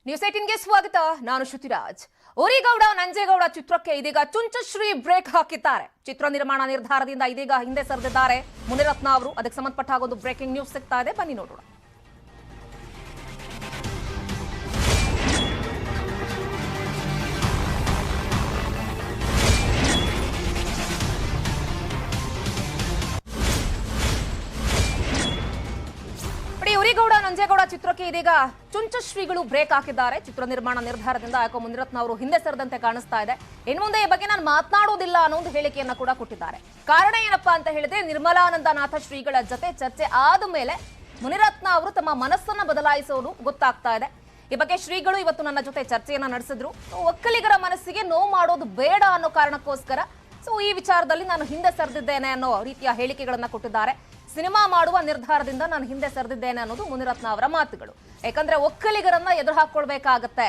News 18ಗೆ ಸ್ವಾಗತ. ನಾನು ಶ್ರುತಿರಾಜ್. ಉರಿಗೌಡ ನಂಜೇಗೌಡ ಚಿತ್ರಕ್ಕೆ ಇದೀಗ ಚುಂಚಶ್ರೀ ಬ್ರೇಕ್ ಹಾಕಿದ್ದಾರೆ. ಚಿತ್ರ ನಿರ್ಮಾಣ ನಿರ್ಧಾರದಿಂದ ಇದೀಗ ಹಿಂದೆ ಸರಿದಿದ್ದಾರೆ ಮುನಿರತ್ನ ಅವರು. ಅದಕ್ಕೆ ಸಂಬಂಧಪಟ್ಟ ಒಂದು ಬ್ರೇಕಿಂಗ್ ನ್ಯೂಸ್ ಸಿಗ್ತಾ ಇದೆ, ಬನ್ನಿ ನೋಡೋಣ. ಉರಿಗೌಡ ನಂಜೇಗೌಡ ಚಿತ್ರಕ್ಕೆ ಇದೀಗ ಚುಂಚಶ್ರೀಗಳು ಬ್ರೇಕ್ ಹಾಕಿದ್ದಾರೆ. ಚಿತ್ರ ನಿರ್ಮಾಣ ನಿರ್ಧಾರದಿಂದ ಯಾಕೋ ಮುನಿರತ್ನ ಅವರು ಹಿಂದೆ ಸರಿದಂತೆ ಕಾಣಿಸ್ತಾ ಇದೆ. ಇನ್ನು ಮುಂದೆ ಈ ಬಗ್ಗೆ ನಾನು ಮಾತನಾಡೋದಿಲ್ಲ ಅನ್ನೋ ಒಂದು ಹೇಳಿಕೆಯನ್ನ ಕೂಡ ಕೊಟ್ಟಿದ್ದಾರೆ. ಕಾರಣ ಏನಪ್ಪಾ ಅಂತ ಹೇಳಿದ್ರೆ, ನಿರ್ಮಲಾನಂದನಾಥ ಶ್ರೀಗಳ ಜೊತೆ ಚರ್ಚೆ ಆದ ಮೇಲೆ ಮುನಿರತ್ನ ಅವರು ತಮ್ಮ ಮನಸ್ಸನ್ನ ಬದಲಾಯಿಸೋದು ಗೊತ್ತಾಗ್ತಾ ಇದೆ. ಈ ಬಗ್ಗೆ ಶ್ರೀಗಳು ಇವತ್ತು ನನ್ನ ಜೊತೆ ಚರ್ಚೆಯನ್ನ ನಡೆಸಿದ್ರು. ಒಕ್ಕಲಿಗರ ಮನಸ್ಸಿಗೆ ನೋವು ಮಾಡೋದು ಬೇಡ ಅನ್ನೋ ಕಾರಣಕ್ಕೋಸ್ಕರ ಈ ವಿಚಾರದಲ್ಲಿ ನಾನು ಹಿಂದೆ ಸರಿದಿದ್ದೇನೆ ಅನ್ನೋ ರೀತಿಯ ಹೇಳಿಕೆಗಳನ್ನ ಕೊಟ್ಟಿದ್ದಾರೆ. ಸಿನಿಮಾ ಮಾಡುವ ನಿರ್ಧಾರದಿಂದ ನಾನು ಹಿಂದೆ ಸರಿದಿದ್ದೇನೆ ಅನ್ನೋದು ಮುನಿರತ್ನ ಅವರ ಮಾತುಗಳು. ಯಾಕಂದ್ರೆ ಒಕ್ಕಲಿಗರನ್ನ ಎದುರು ಹಾಕೊಳ್ಬೇಕಾಗತ್ತೆ.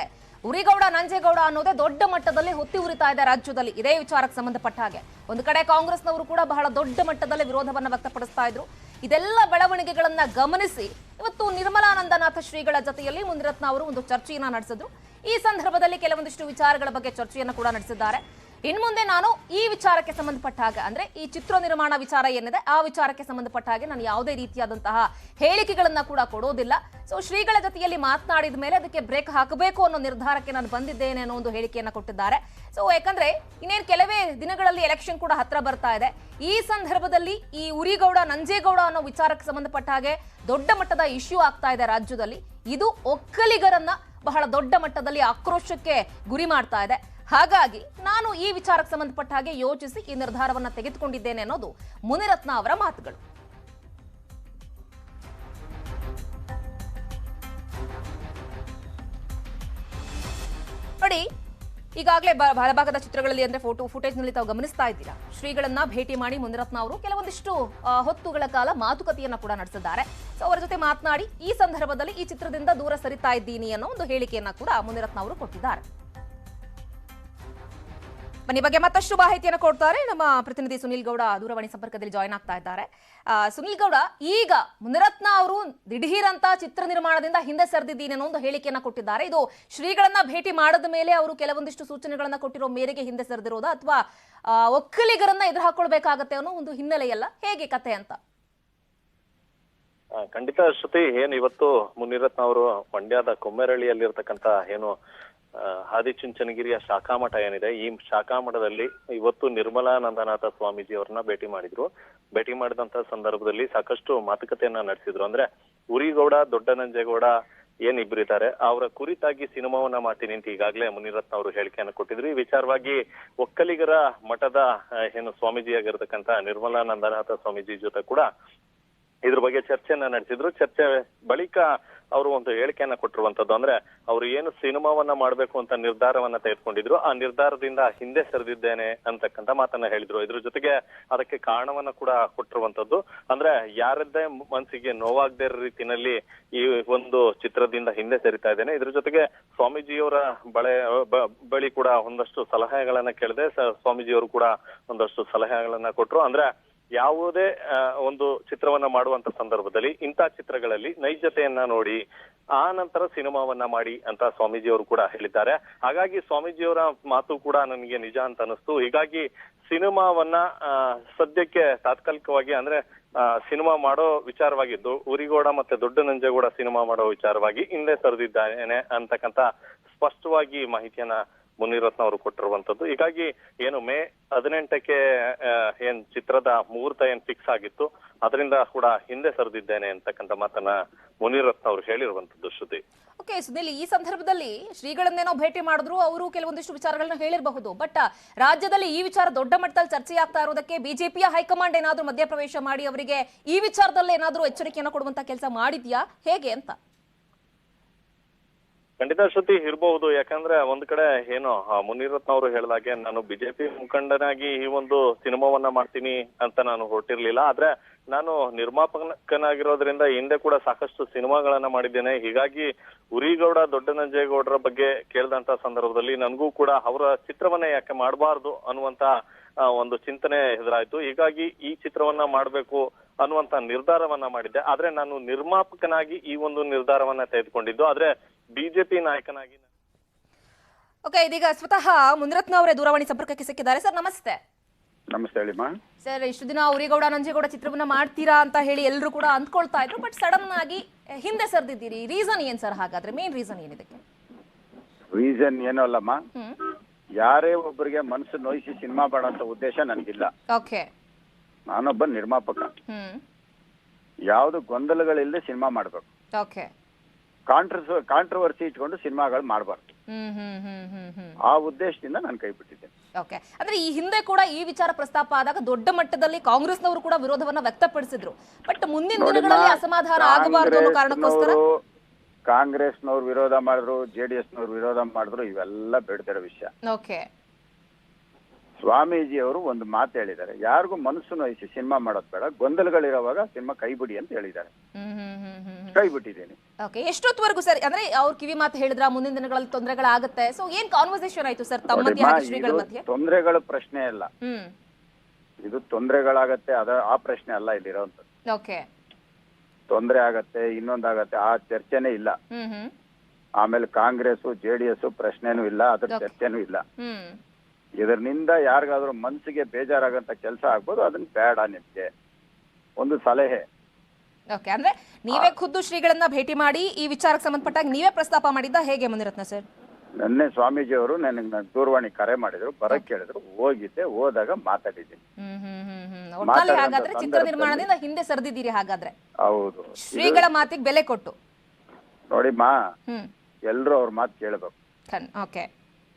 ಉರಿಗೌಡ ನಂಜೇಗೌಡ ಅನ್ನೋದೇ ದೊಡ್ಡ ಮಟ್ಟದಲ್ಲಿ ಹೊತ್ತಿ ಉರಿತಾ ಇದೆ ರಾಜ್ಯದಲ್ಲಿ. ಇದೇ ವಿಚಾರಕ್ಕೆ ಸಂಬಂಧಪಟ್ಟ ಹಾಗೆ ಒಂದು ಕಡೆ ಕಾಂಗ್ರೆಸ್ನವರು ಕೂಡ ಬಹಳ ದೊಡ್ಡ ಮಟ್ಟದಲ್ಲಿ ವಿರೋಧವನ್ನ ವ್ಯಕ್ತಪಡಿಸ್ತಾ ಇದ್ರು. ಇದೆಲ್ಲ ಬೆಳವಣಿಗೆಗಳನ್ನ ಗಮನಿಸಿ ಇವತ್ತು ನಿರ್ಮಲಾನಂದನಾಥ ಶ್ರೀಗಳ ಜೊತೆಯಲ್ಲಿ ಮುನಿರತ್ನ ಅವರು ಒಂದು ಚರ್ಚೆಯನ್ನ ನಡೆಸಿದ್ರು. ಈ ಸಂದರ್ಭದಲ್ಲಿ ಕೆಲವೊಂದಿಷ್ಟು ವಿಚಾರಗಳ ಬಗ್ಗೆ ಚರ್ಚೆಯನ್ನು ಕೂಡ ನಡೆಸಿದ್ದಾರೆ. ಇನ್ನು ಮುಂದೆ ನಾನು ಈ ವಿಚಾರಕ್ಕೆ ಸಂಬಂಧಪಟ್ಟ ಹಾಗೆ, ಅಂದ್ರೆ ಈ ಚಿತ್ರ ನಿರ್ಮಾಣ ವಿಚಾರ ಏನಿದೆ ಆ ವಿಚಾರಕ್ಕೆ ಸಂಬಂಧಪಟ್ಟ ಹಾಗೆ ನಾನು ಯಾವುದೇ ರೀತಿಯಾದಂತಹ ಹೇಳಿಕೆಗಳನ್ನ ಕೂಡ ಕೊಡೋದಿಲ್ಲ. ಶ್ರೀಗಳ ಜೊತೆಯಲ್ಲಿ ಮಾತನಾಡಿದ ಮೇಲೆ ಅದಕ್ಕೆ ಬ್ರೇಕ್ ಹಾಕಬೇಕು ಅನ್ನೋ ನಿರ್ಧಾರಕ್ಕೆ ನಾನು ಬಂದಿದ್ದೇನೆ ಅನ್ನೋ ಒಂದು ಹೇಳಿಕೆಯನ್ನ ಕೊಟ್ಟಿದ್ದಾರೆ. ಯಾಕಂದ್ರೆ ಇನ್ನೇನು ಕೆಲವೇ ದಿನಗಳಲ್ಲಿ ಎಲೆಕ್ಷನ್ ಕೂಡ ಹತ್ರ ಬರ್ತಾ ಇದೆ. ಈ ಸಂದರ್ಭದಲ್ಲಿ ಈ ಉರಿಗೌಡ ನಂಜೇಗೌಡ ಅನ್ನೋ ವಿಚಾರಕ್ಕೆ ಸಂಬಂಧಪಟ್ಟ ಹಾಗೆ ದೊಡ್ಡ ಮಟ್ಟದ ಇಶ್ಯೂ ಆಗ್ತಾ ಇದೆ ರಾಜ್ಯದಲ್ಲಿ. ಇದು ಒಕ್ಕಲಿಗರನ್ನ ಬಹಳ ದೊಡ್ಡ ಮಟ್ಟದಲ್ಲಿ ಆಕ್ರೋಶಕ್ಕೆ ಗುರಿ ಮಾಡ್ತಾ ಇದೆ. ಹಾಗಾಗಿ ನಾನು ಈ ವಿಚಾರಕ್ಕೆ ಸಂಬಂಧಪಟ್ಟ ಹಾಗೆ ಯೋಚಿಸಿ ಈ ನಿರ್ಧಾರವನ್ನ ತೆಗೆದುಕೊಂಡಿದ್ದೇನೆ ಅನ್ನೋದು ಮುನಿರತ್ನ ಅವರ ಮಾತುಗಳು. ನೋಡಿ, ಈಗಾಗಲೇ ಬಲಭಾಗದ ಚಿತ್ರಗಳಲ್ಲಿ ಅಂದ್ರೆ ಫುಟೇಜ್ ನಲ್ಲಿ ತಾವು ಗಮನಿಸ್ತಾ ಇದ್ದೀರಾ, ಶ್ರೀಗಳನ್ನ ಭೇಟಿ ಮಾಡಿ ಮುನಿರತ್ನ ಅವರು ಕೆಲವೊಂದಿಷ್ಟು ಹೊತ್ತುಗಳ ಕಾಲ ಮಾತುಕತೆಯನ್ನ ಕೂಡ ನಡೆಸಿದ್ದಾರೆ. ಅವರ ಜೊತೆ ಮಾತನಾಡಿ ಈ ಸಂದರ್ಭದಲ್ಲಿ ಈ ಚಿತ್ರದಿಂದ ದೂರ ಸರಿತಾ ಇದ್ದೀನಿ ಅನ್ನೋ ಒಂದು ಹೇಳಿಕೆಯನ್ನ ಕೂಡ ಮುನಿರತ್ನ ಅವರು ಕೊಟ್ಟಿದ್ದಾರೆ. ಬನ್ನಿ ಬಗ್ಗೆ ಮತ್ತಷ್ಟು ಮಾಹಿತಿಯನ್ನು ಕೊಡ್ತಾರೆ ನಮ್ಮ ಪ್ರತಿನಿಧಿ ಸುನಿಲ್ ಗೌಡ ದೂರವಾಣಿ ಸಂಪರ್ಕದಲ್ಲಿ ಜಾಯ್ನ್ ಆಗ್ತಾ ಇದ್ದಾರೆ. ಸುನಿಲ್ ಗೌಡ, ಈಗ ಮುನಿರತ್ನ ಅವರು ದಿಢೀರಂತ ಚಿತ್ರ ನಿರ್ಮಾಣದಿಂದ ಹಿಂದೆ ಸರಿದಿದ್ದೀನಿ ಅನ್ನೋ ಒಂದು ಹೇಳಿಕೆಯನ್ನ ಕೊಟ್ಟಿದ್ದಾರೆ. ಇದು ಶ್ರೀಗಳನ್ನ ಭೇಟಿ ಮಾಡದ ಮೇಲೆ ಅವರು ಕೆಲವೊಂದಿಷ್ಟು ಸೂಚನೆಗಳನ್ನ ಕೊಟ್ಟಿರೋ ಮೇರೆಗೆ ಹಿಂದೆ ಸರಿದಿರೋದಾ, ಅಥವಾ ಒಕ್ಕಲಿಗರನ್ನ ಎದುರು ಹಾಕೊಳ್ಬೇಕಾಗತ್ತೆ ಅನ್ನೋ ಒಂದು ಹಿನ್ನೆಲೆಯಲ್ಲ, ಹೇಗೆ ಕತೆ ಅಂತ? ಖಂಡಿತ ಶ್ರುತಿ, ಏನು ಇವತ್ತು ಮುನಿರತ್ನ ಅವರು ಮಂಡ್ಯದ ಕೊಮ್ಮೆರಳ್ಳಿಯಲ್ಲಿರ್ತಕ್ಕಂಥ ಏನು ಆದಿಚುಂಚನಗಿರಿಯ ಶಾಖಾಮಠ ಏನಿದೆ, ಈ ಶಾಖಾಮಠದಲ್ಲಿ ಇವತ್ತು ನಿರ್ಮಲಾನಂದನಾಥ ಸ್ವಾಮೀಜಿ ಅವ್ರನ್ನ ಭೇಟಿ ಮಾಡಿದ್ರು. ಭೇಟಿ ಮಾಡಿದಂತ ಸಂದರ್ಭದಲ್ಲಿ ಸಾಕಷ್ಟು ಮಾತುಕತೆಯನ್ನ ನಡೆಸಿದ್ರು. ಅಂದ್ರೆ ಉರಿಗೌಡ ದೊಡ್ಡನಂಜೇಗೌಡ ಏನಿಬ್ಬರಿದ್ದಾರೆ ಅವರ ಕುರಿತಾಗಿ ಸಿನಿಮಾವನ್ನ ಮಾಡ್ತೀನಿ ಅಂತ ಈಗಾಗಲೇ ಮುನಿರತ್ನ ಅವರು ಹೇಳಿಕೆಯನ್ನು ಕೊಟ್ಟಿದ್ರು. ಈ ವಿಚಾರವಾಗಿ ಒಕ್ಕಲಿಗರ ಮಠದ ಏನು ಸ್ವಾಮೀಜಿಯಾಗಿರ್ತಕ್ಕಂಥ ನಿರ್ಮಲಾನಂದನಾಥ ಸ್ವಾಮೀಜಿ ಜೊತೆ ಕೂಡ ಇದ್ರ ಬಗ್ಗೆ ಚರ್ಚೆಯನ್ನ ನಡೆಸಿದ್ರು. ಚರ್ಚೆ ಬಳಿಕ ಅವರು ಒಂದು ಹೇಳಿಕೆಯನ್ನ ಕೊಟ್ಟಿರುವಂತದ್ದು, ಅಂದ್ರೆ ಅವರು ಏನು ಸಿನಿಮಾವನ್ನ ಮಾಡ್ಬೇಕು ಅಂತ ನಿರ್ಧಾರವನ್ನ ತೆಗೆದುಕೊಂಡಿದ್ರು, ಆ ನಿರ್ಧಾರದಿಂದ ಹಿಂದೆ ಸರಿದಿದ್ದೇನೆ ಅಂತಕ್ಕಂಥ ಮಾತನ್ನ ಹೇಳಿದ್ರು. ಇದ್ರ ಜೊತೆಗೆ ಅದಕ್ಕೆ ಕಾರಣವನ್ನ ಕೂಡ ಕೊಟ್ಟಿರುವಂತದ್ದು, ಅಂದ್ರೆ ಯಾರದ್ದೇ ಮನಸ್ಸಿಗೆ ನೋವಾಗದೇ ಇರೋ ರೀತಿನಲ್ಲಿ ಈ ಒಂದು ಚಿತ್ರದಿಂದ ಹಿಂದೆ ಸರಿತಾ ಇದ್ದೇನೆ. ಇದ್ರ ಜೊತೆಗೆ ಸ್ವಾಮೀಜಿಯವರ ಬಳಿ ಕೂಡ ಒಂದಷ್ಟು ಸಲಹೆಗಳನ್ನ ಕೇಳಿದೆ. ಸ್ವಾಮೀಜಿಯವರು ಕೂಡ ಒಂದಷ್ಟು ಸಲಹೆಗಳನ್ನ ಕೊಟ್ರು. ಅಂದ್ರೆ ಯಾವುದೇ ಒಂದು ಚಿತ್ರವನ್ನ ಮಾಡುವಂತ ಸಂದರ್ಭದಲ್ಲಿ ಇಂಥ ಚಿತ್ರಗಳಲ್ಲಿ ನೈಜತೆಯನ್ನ ನೋಡಿ ಆ ನಂತರ ಸಿನಿಮಾವನ್ನ ಮಾಡಿ ಅಂತ ಸ್ವಾಮೀಜಿಯವರು ಕೂಡ ಹೇಳಿದ್ದಾರೆ. ಹಾಗಾಗಿ ಸ್ವಾಮೀಜಿಯವರ ಮಾತು ಕೂಡ ನನಗೆ ನಿಜ ಅಂತ ಅನಿಸ್ತು. ಹೀಗಾಗಿ ಸಿನಿಮಾವನ್ನ ಸದ್ಯಕ್ಕೆ ತಾತ್ಕಾಲಿಕವಾಗಿ, ಅಂದ್ರೆ ಸಿನಿಮಾ ಮಾಡೋ ವಿಚಾರವಾಗಿದ್ದು ಉರಿಗೌಡ ಮತ್ತೆ ದೊಡ್ಡನಂಜೇಗೌಡ ಸಿನಿಮಾ ಮಾಡೋ ವಿಚಾರವಾಗಿ ಹಿಂದೆ ಸರಿದಿದ್ದಾನೆ ಅಂತಕ್ಕಂಥ ಸ್ಪಷ್ಟವಾಗಿ ಮಾಹಿತಿಯನ್ನ ಮುನಿರತ್ನ ಅವರು ಕೊಟ್ಟಿರುವಂತದ್ದು. ಹೀಗಾಗಿ ಏನು ಮೇ 18ಕ್ಕೆ ಏನ್ ಚಿತ್ರದ ಮುಹೂರ್ತ ಏನ್ ಫಿಕ್ಸ್ ಆಗಿತ್ತು, ಅದರಿಂದ ಕೂಡ ಹಿಂದೆ ಸರಿದಿದ್ದೇನೆ ಅಂತಕ್ಕಂಥ ಮಾತನ್ನ ಮುನಿರತ್ನ ಅವರು ಹೇಳಿರುವಂತದ್ದು. ಶ್ರುತಿ, ಓಕೆ ಸುನಿಲ್, ಈ ಸಂದರ್ಭದಲ್ಲಿ ಶ್ರೀಗಳನ್ನೇನೋ ಭೇಟಿ ಮಾಡಿದ್ರು, ಅವರು ಕೆಲವೊಂದಿಷ್ಟು ವಿಚಾರಗಳನ್ನ ಹೇಳಿರಬಹುದು. ಬಟ್ ರಾಜ್ಯದಲ್ಲಿ ಈ ವಿಚಾರ ದೊಡ್ಡ ಮಟ್ಟದಲ್ಲಿ ಚರ್ಚೆ ಆಗ್ತಾ ಇರೋದಕ್ಕೆ ಬಿಜೆಪಿಯ ಹೈಕಮಾಂಡ್ ಏನಾದ್ರೂ ಮಧ್ಯಪ್ರವೇಶ ಮಾಡಿ ಅವರಿಗೆ ಈ ವಿಚಾರದಲ್ಲಿ ಏನಾದ್ರೂ ಎಚ್ಚರಿಕೆಯನ್ನು ಕೊಡುವಂತ ಕೆಲಸ ಮಾಡಿದ್ಯಾ, ಹೇಗೆ ಅಂತ? ಖಂಡಿತ ಶ್ರುತಿ, ಇರಬಹುದು. ಯಾಕಂದ್ರೆ ಒಂದ್ ಕಡೆ ಏನು ಮುನಿರತ್ನ ಅವರು ಹೇಳಿದಾಗೆ ನಾನು ಬಿಜೆಪಿ ಮುಖಂಡನಾಗಿ ಈ ಒಂದು ಸಿನಿಮಾವನ್ನ ಮಾಡ್ತೀನಿ ಅಂತ ನಾನು ಹೊರಟಿರ್ಲಿಲ್ಲ. ಆದ್ರೆ ನಾನು ನಿರ್ಮಾಪಕನಾಗಿರೋದ್ರಿಂದ ಹಿಂದೆ ಕೂಡ ಸಾಕಷ್ಟು ಸಿನಿಮಾಗಳನ್ನ ಮಾಡಿದ್ದೇನೆ. ಹೀಗಾಗಿ ಉರಿಗೌಡ ದೊಡ್ಡನಂಜೇಗೌಡರ ಬಗ್ಗೆ ಕೇಳಿದಂತ ಸಂದರ್ಭದಲ್ಲಿ ನನಗೂ ಕೂಡ ಅವರ ಚಿತ್ರವನ್ನ ಯಾಕೆ ಮಾಡಬಾರ್ದು ಅನ್ನುವಂತ ಒಂದು ಚಿಂತನೆ ಎದುರಾಯ್ತು. ಹೀಗಾಗಿ ಈ ಚಿತ್ರವನ್ನ ಮಾಡ್ಬೇಕು ಅನ್ನುವಂತ ನಿರ್ಧಾರವನ್ನ ಮಾಡಿದ್ದೆ. ಆದ್ರೆ ನಾನು ನಿರ್ಮಾಪಕನಾಗಿ ಈ ಒಂದು ನಿರ್ಧಾರವನ್ನ ತೆಗೆದುಕೊಂಡಿದ್ದು. ಆದ್ರೆ ಬಿಜೆಪಿ ನಾಯಕನಾಗಿ ಓಕೆ, ಇದೀಗ ಸ್ವತಃ ಮುನಿರತ್ನ ಅವರೇ ದೂರವಾಣಿ ಸಂಪರ್ಕಕ್ಕೆ ಸಿಕ್ಕಿದ್ದಾರೆ. ಸರ್ ನಮಸ್ತೆ. ನಮಸ್ತೆ ಹೇಳಿಮ್ಮ. ಸರ್, ಇಷ್ಟು ದಿನ ಉರಿಗೌಡ ನಂಜೇಗೌಡ ಚಿತ್ರವನ್ನ ಮಾಡ್ತೀರಾ ಅಂತ ಹೇಳಿ ಎಲ್ಲರೂ ಕೂಡ ಅಂದ್ಕೊಳ್ತಾ ಇದ್ರು, ಬಟ್ ಸಡನ್ ಆಗಿ ಹಿಂದೆ ಸರ್ದಿದ್ದೀರಿ. ರೀಸನ್ ಏನ್ ಸರ್? ಹಾಗಾದ್ರೆ ಮೇನ್ ರೀಸನ್ ಏನಿದಕ್ಕೆ? ರೀಸನ್ ಏನೂ ಅಲ್ಲಮ್ಮ, ಯಾರೇ ಒಬ್ಬರಿಗೆ ಮನಸ್ಸು ನೋಯಿಸಿ ಸಿನಿಮಾ ಮಾಡೋಂಥ ಉದ್ದೇಶ ನನಗಿಲ್ಲ. ಓಕೆ, ನಾನೊಬ್ಬ ನಿರ್ಮಾಪಕ. ಯಾವ್ದು ಗೊಂದಲಗಳಿಲ್ಲದೆ ಸಿನಿಮಾ ಮಾಡ್ಬೇಕು. ಓಕೆ, ಕಾಂಟ್ರವರ್ಸಿ ಇಟ್ಕೊಂಡು ಸಿನಿಮಾಗಳು ಮಾಡಬಾರ್ದು. ಆ ಉದ್ದೇಶದಿಂದ ನಾನು ಕೈ ಬಿಟ್ಟಿದ್ದೇನೆ. ಓಕೆ, ಅಂದ್ರೆ ಈ ಹಿಂದೆ ಕೂಡ ಈ ವಿಚಾರ ಪ್ರಸ್ತಾಪ ಆದಾಗ ದೊಡ್ಡ ಮಟ್ಟದಲ್ಲಿ ಕಾಂಗ್ರೆಸ್ನವರು ಕೂಡ ವಿರೋಧವನ್ನ ವ್ಯಕ್ತಪಡಿಸಿದ್ರು. ಬಟ್ ಮುಂದಿನ ದಿನಗಳಲ್ಲಿ ಅಸಮಾಧಾನ ಆಗಬಾರದು ಅನ್ನೋ ಕಾರಣಕ್ಕೋಸ್ಕರ ಕಾಂಗ್ರೆಸ್ನವ್ರು ವಿರೋಧ ಮಾಡಿದ್ರು, ಜೆಡಿಎಸ್ನವ್ರು ವಿರೋಧ ಮಾಡಿದ್ರು, ಇವೆಲ್ಲ ಬೇಡದಿರೋ ವಿಷಯ. ಓಕೆ, ಸ್ವಾಮೀಜಿ ಅವರು ಒಂದು ಮಾತು ಹೇಳಿದ್ದಾರೆ, ಯಾರಿಗೂ ಮನಸ್ಸು ನೋಯಿಸಿ ಸಿನಿಮಾ ಮಾಡೋದ್ ಬೇಡ, ಗೊಂದಲಗಳಿರೋವಾಗ ಸಿನಿಮಾ ಕೈ ಬಿಡಿ ಅಂತ ಹೇಳಿದ್ದಾರೆ. ಕೈ ಬಿಟ್ಟಿದ್ದೀನಿ. ಓಕೆ, ಎಷ್ಟೊತ್ತವರೆಗೂ ಸರ್? ಅಂದ್ರೆ ಅವ್ರ ಕಿವಿ ಮಾತು ಹೇಳಿದ್ರ ಮುಂದಿನ ದಿನಗಳಲ್ಲಿ ತೊಂದರೆಗಳಾಗುತ್ತೆ? ಸೊ ಏನ್ ಕಾನ್ವರ್ಸೇಷನ್ ಆಯ್ತು ಸರ್ ತಮ್ಮ ಮಧ್ಯೆ ಹಾಗೆ ಶ್ರೀಗಳ ಮಧ್ಯೆ? ತೊಂದರೆಗಳ ಪ್ರಶ್ನೆ ಇಲ್ಲ, ಇದು ತೊಂದರೆಗಳಾಗತ್ತೆ ಆ ಪ್ರಶ್ನೆ ಅಲ್ಲ ಇಲ್ಲಿರೋಂಥದ್ದು. ಓಕೆ, ತೊಂದರೆ ಆಗತ್ತೆ, ಇನ್ನೊಂದಾಗತ್ತೆ, ಆ ಚರ್ಚೆನೇ ಇಲ್ಲ. ಆಮೇಲೆ ಕಾಂಗ್ರೆಸ್ ಜೆಡಿಎಸ್ ಪ್ರಶ್ನೆನೂ ಇಲ್ಲ, ಅದ್ರ ಚರ್ಚೆನೂ ಇಲ್ಲ. ಇದರಿಂದ ಯಾರಿಗಾದ್ರೂ ಮನ್ಸಿಗೆ ಬೇಜಾರಾಗಂತ ಕೆಲಸ ಆಗ್ಬೋದು, ಅದನ್ನ ಬೇಡ. ನಿಮ್ಗೆ ಒಂದು ಸಲಹೆ. ಓಕೆ, ಅಂದ್ರೆ ನೀವೇ ಖುದ್ದು ಶ್ರೀಗಳನ್ನ ಭೇಟಿ ಮಾಡಿ ಈ ವಿಚಾರಕ್ಕೆ ಸಂಬಂಧಪಟ್ಟಾಗ ನೀವೇ ಪ್ರಸ್ತಾಪ ಮಾಡಿದ್ದ ಹೇಗೆ ಮುನಿರತ್ನ ಸರ್? ನನ್ನೇ ಸ್ವಾಮೀಜಿ ಅವರು ನನಗೆ ದೂರವಾಣಿ ಕರೆ ಮಾಡಿದ್ರು, ಬರಕ್ ಕೇಳಿದ್ರು, ಹೋಗಿದ್ದೆ. ಹೋದಾಗ ಮಾತಾಡಿದ್ದೀನಿ. ಹಾಗಾದ್ರೆ ಚಿತ್ರ ನಿರ್ಮಾಣದಿಂದ ಹಿಂದೆ ಸರಿದಿದ್ದೀರಿ ಹಾಗಾದ್ರೆ? ಹೌದು, ಶ್ರೀಗಳ ಮಾತಿಗೆ ಬೆಲೆ ಕೊಟ್ಟು. ನೋಡಿಮ್ಮ, ಎಲ್ರು ಅವ್ರ ಮಾತು ಕೇಳಬೇಕು. ಓಕೆ,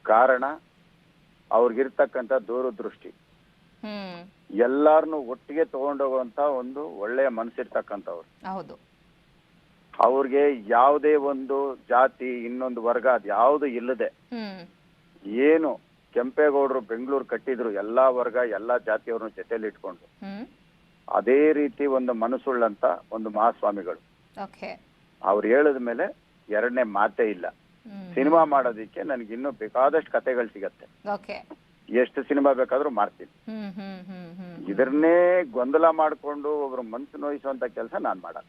ಕಾರಣ ಅವ್ರಿಗಿರ್ತಕ್ಕಂಥ ದೂರದೃಷ್ಟಿ, ಎಲ್ಲಾರನ್ನು ಒಟ್ಟಿಗೆ ತಗೊಂಡೋಗುವಂತ ಒಂದು ಒಳ್ಳೆಯ ಮನಸ್ಸಿರ್ತಕ್ಕಂಥವ್ರು. ಹೌದು, ಅವ್ರಿಗೆ ಯಾವುದೇ ಒಂದು ಜಾತಿ ಇನ್ನೊಂದು ವರ್ಗ ಅದು ಯಾವುದು ಇಲ್ಲದೆ, ಏನು ಕೆಂಪೇಗೌಡರು ಬೆಂಗಳೂರು ಕಟ್ಟಿದ್ರು ಎಲ್ಲಾ ವರ್ಗ ಎಲ್ಲಾ ಜಾತಿಯವ್ರನ್ನ ಜೊತೆಲಿ ಇಟ್ಕೊಂಡು, ಅದೇ ರೀತಿ ಒಂದು ಮನಸ್ಸುಳ್ಳಂತ ಒಂದು ಮಹಾಸ್ವಾಮಿಗಳು. ಅವ್ರು ಹೇಳಿದ ಮೇಲೆ ಎರಡನೇ ಮಾತೇ ಇಲ್ಲ. ಸಿನಿಮಾ ಮಾಡೋದಿಕ್ಕೆ ನನಗೆ ಇನ್ನೂ ಬೇಕಾದಷ್ಟು ಕತೆಗಳು ಸಿಗತ್ತೆ. ಎಷ್ಟು ಸಿನಿಮಾ ಬೇಕಾದ್ರೂ ಮಾಡ್ತೀನಿ. ಇದನ್ನೇ ಗೊಂದಲ ಮಾಡ್ಕೊಂಡು ಒಬ್ರು ಮನ್ಸು ನೋಯಿಸುವಂತ ಕೆಲಸ ನಾನ್ ಮಾಡಲ್ಲ.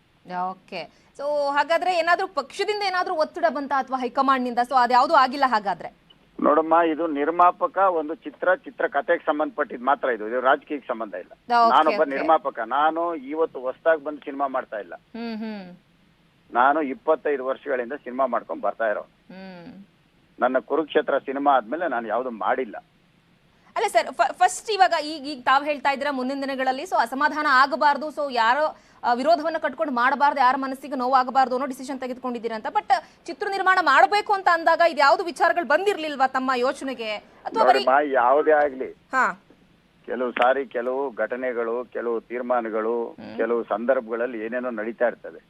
ಓಕೆ, ಸೊ ಹಾಗಾದ್ರೆ ಏನಾದ್ರೂ ಪಕ್ಷದಿಂದ ಏನಾದ್ರೂ ಒತ್ತಡ ಬಂತ ಅಥವಾ ಹೈಕಮಾಂಡ್ ನಿಂದ? ಸೊ ಅದ್ಯಾವುದು ಆಗಿಲ್ಲ ಹಾಗಾದ್ರೆ? ನೋಡಮ್ಮ, ಇದು ನಿರ್ಮಾಪಕ ಒಂದು ಚಿತ್ರ ಕತೆಗೆ ಸಂಬಂಧಪಟ್ಟಿದ್ ಮಾತ್ರ. ಇದು ರಾಜಕೀಯಕ್ಕೆ ಸಂಬಂಧ ಇಲ್ಲ. ನಾನೊಬ್ಬ ನಿರ್ಮಾಪಕ. ನಾನು ಇವತ್ತು ಹೊಸದಾಗಿ ಬಂದು ಸಿನಿಮಾ ಮಾಡ್ತಾ ಇಲ್ಲ. ನಾನು 25 ವರ್ಷಗಳಿಂದ ಸಿನಿಮಾ ಮಾಡ್ಕೊಂಡ್ ಬರ್ತಾ ಇರೋ. ನನ್ನ ಕುರುಕ್ಷೇತ್ರ ಸಿನಿಮಾ ಆದ್ಮೇಲೆ ನಾನು ಯಾವ್ದು ಮಾಡಿಲ್ಲ. ಅಲ್ಲ ಸರ್, ಫಸ್ಟ್ ಇವಾಗ ಈಗ ತಾವ್ ಹೇಳ್ತಾ ಇದ್ರ ಮುಂದಿನ ದಿನಗಳಲ್ಲಿ ಸೊ ಅಸಮಾಧಾನ ಆಗಬಾರ್ದು, ಸೊ ಯಾರೋ ವಿರೋಧವನ್ನ ಕಟ್ಕೊಂಡು ಮಾಡಬಾರ್ದು, ಯಾರ ಮನಸ್ಸಿಗೆ ನೋವಾಗಬಾರ್ದು ಅನ್ನೋ ಡಿಸಿಷನ್ ತೆಗೆದುಕೊಂಡಿದ್ದೀರಿ ಅಂತ. ಬಟ್ ಚಿತ್ರ ನಿರ್ಮಾಣ ಮಾಡಬೇಕು ಅಂತ ಅಂದಾಗ ಇದು ಯಾವ್ದು ವಿಚಾರಗಳು ಬಂದಿರ್ಲಿಲ್ವಾ ತಮ್ಮ ಯೋಚನೆಗೆ? ಅಥವಾ ಯಾವುದೇ ಆಗ್ಲಿ, ಕೆಲವು ಸಾರಿ ಕೆಲವು ಘಟನೆಗಳು, ಕೆಲವು ತೀರ್ಮಾನಗಳು, ಕೆಲವು ಸಂದರ್ಭಗಳಲ್ಲಿ ಏನೇನೋ ನಡೀತಾ ಇರ್ತದೆ.